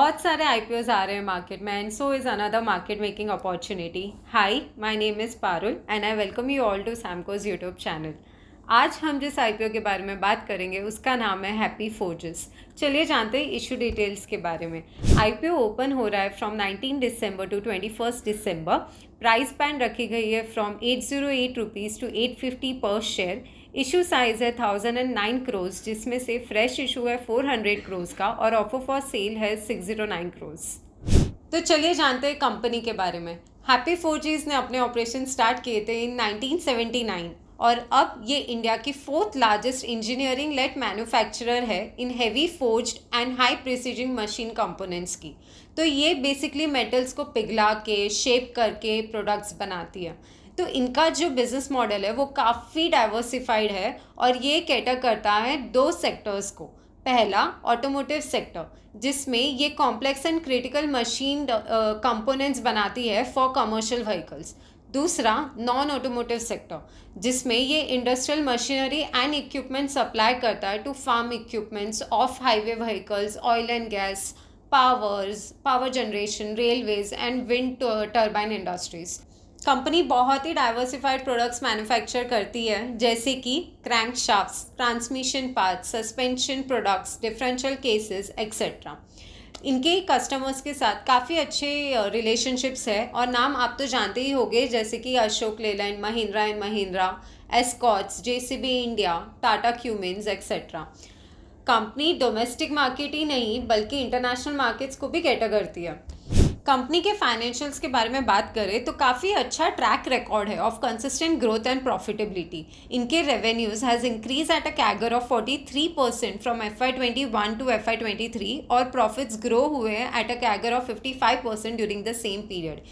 बहुत सारे IPOs आ रहे हैं मार्केट में and so is another market making opportunity. Hi, my name is Parul and I welcome you all to Samco's YouTube channel. आज हम जिस IPO के बारे में बात करेंगे उसका नाम है हैप्पी फोर्जेस. चलिए जानते हैं इशू डिटेल्स के बारे में. IPO ओपन हो रहा है from 19 December to 21 December. Price band रखी गई है फ्रॉम 808 रुपीज़ टू 850 पर शेयर. इशू साइज है 1009 क्रोज, जिसमें से फ्रेश इशू है 400 क्रोज का और ऑफर फॉर सेल है 609 क्रोज. तो चलिए जानते हैं कंपनी के बारे में. हैप्पी फोर्जेस ने अपने ऑपरेशन स्टार्ट किए थे इन 1979 और अब ये इंडिया की 4th largest engineering lead manufacturer है in heavy forged and high precision machine components की. तो ये बेसिकली मेटल्स को पिघला के शेप करके प्रोडक्ट्स बनाती है. तो इनका जो बिजनेस मॉडल है वो काफ़ी डाइवर्सिफाइड है और ये कैटर करता है 2 सेक्टर्स को. पहला ऑटोमोटिव सेक्टर, जिसमें ये complex and critical machine components बनाती है फॉर कमर्शियल व्हीकल्स. दूसरा नॉन ऑटोमोटिव सेक्टर, जिसमें ये industrial machinery and equipment supply करता है to farm equipments, off highway vehicles, oil and gas, power generation, railways and wind turbine industries. Company बहुत ही diversified products manufacture करती है, जैसे कि crankshafts, transmission parts, suspension products, differential cases etcetera. इनके customers के साथ काफ़ी अच्छे रिलेशनशिप्स है और नाम आप तो जानते ही होंगे, जैसे कि Ashok Leyland, Mahindra and Mahindra, Escorts, JCB India, Tata Cummins etcetera. Company domestic market ही नहीं बल्कि इंटरनेशनल मार्केट्स को भी कैटर करती है. कंपनी के फाइनेंशियल्स के बारे में बात करें तो काफ़ी अच्छा ट्रैक रिकॉर्ड है of consistent growth and profitability. इनके revenues has increase at a CAGR of 43% from FY21 to FY23 और प्रॉफिट्स ग्रो हुए हैं at a CAGR of 55% during the same period.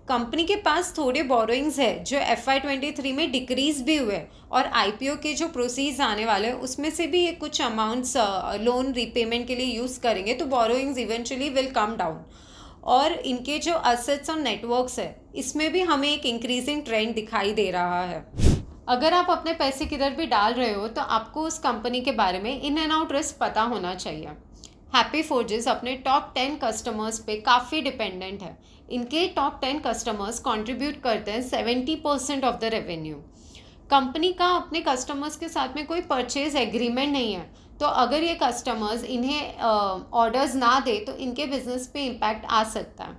Company के पास थोड़े बोरोइंग्स है जो FY23 में डिक्रीज भी हुए और IPO के जो प्रोसीड्स आने वाले हैं उसमें से भी ये कुछ अमाउंट्स लोन रीपेमेंट के लिए यूज़ करेंगे, तो borrowings eventually will come down. और इनके जो असेट्स और नेटवर्क्स है इसमें भी हमें एक इंक्रीजिंग ट्रेंड दिखाई दे रहा है. अगर आप अपने पैसे किधर भी डाल रहे हो तो आपको उस कंपनी के बारे में इन एंड आउट रिस्क पता होना चाहिए. हैप्पी फोर्जेस अपने टॉप 10 कस्टमर्स पे काफ़ी डिपेंडेंट है. इनके टॉप 10 कस्टमर्स कंट्रीब्यूट करते हैं 70% ऑफ द रेवेन्यू. कंपनी का अपने कस्टमर्स के साथ में कोई परचेज एग्रीमेंट नहीं है, तो अगर ये कस्टमर्स इन्हें ऑर्डर्स ना दे तो इनके बिजनेस पे इम्पैक्ट आ सकता है.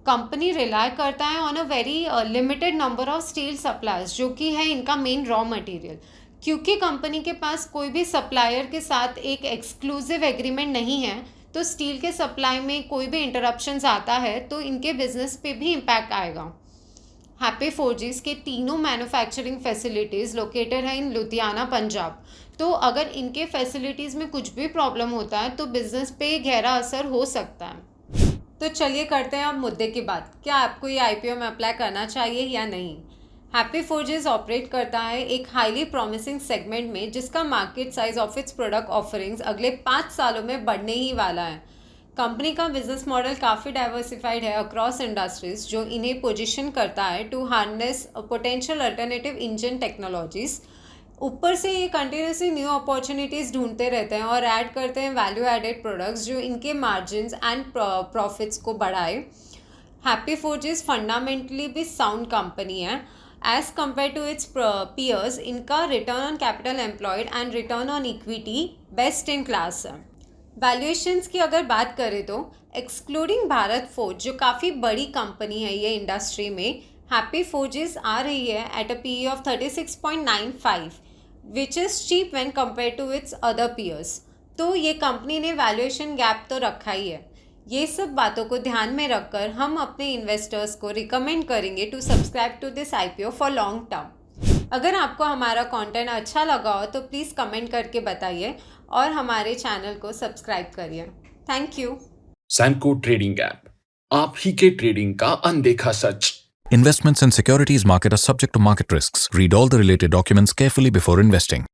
कंपनी रिलाय करता है on a very limited number of steel suppliers, जो कि है इनका मेन रॉ मटेरियल. क्योंकि कंपनी के पास कोई भी सप्लायर के साथ एक एक्सक्लूसिव एग्रीमेंट नहीं है, तो स्टील के सप्लाई में कोई भी इंटरप्शंस आता है तो इनके बिजनेस पे भी इम्पैक्ट आएगा. हैप्पी फोर्जेस के तीनों मैन्युफैक्चरिंग फैसिलिटीज़ लोकेटेड है इन लुधियाना, पंजाब. तो अगर इनके फैसिलिटीज़ में कुछ भी प्रॉब्लम होता है तो बिज़नेस पे गहरा असर हो सकता है. तो चलिए करते हैं अब मुद्दे की बात. क्या आपको ये IPO में अप्लाई करना चाहिए या नहीं? हैप्पी फोर्जेस ऑपरेट करता है एक हाईली प्रॉमिसिंग सेगमेंट में, जिसका market size of its product offerings अगले 5 सालों में बढ़ने ही वाला है. कंपनी का बिजनेस मॉडल काफ़ी डाइवर्सिफाइड है अक्रॉस इंडस्ट्रीज, जो इन्हें पोजीशन करता है to harness potential alternative engine technologies. ऊपर से ये कंटिन्यूसली न्यू अपॉर्चुनिटीज़ ढूंढते रहते हैं और ऐड करते हैं वैल्यू एडेड प्रोडक्ट्स जो इनके मार्जिन्स एंड प्रॉफिट्स को बढ़ाए. हैप्पी फोर्जेस फंडामेंटली भी साउंड कंपनी है. As compared to its peers इनका return on capital employed and return on equity best in class है. वैल्यूएशंस की अगर बात करें तो एक्सक्लूडिंग भारत फोर्ज, जो काफ़ी बड़ी कंपनी है ये इंडस्ट्री में, हैप्पी फोर्जेस आ रही है at a PE of 36.95, which is cheap when compare to its other peers. तो ये कंपनी ने वैल्यूएशन गैप तो रखा ही है. ये सब बातों को ध्यान में रखकर हम अपने इन्वेस्टर्स को रिकमेंड करेंगे to subscribe to this IPO for long term. अगर आपको हमारा कंटेंट अच्छा लगा हो तो प्लीज़ कमेंट करके बताइए और हमारे चैनल को सब्सक्राइब करिए. Thank you. Samco trading app, आप ही के ट्रेडिंग का अनदेखा सच. Investments in securities market are subject to market risks. Read all the related documents carefully before investing.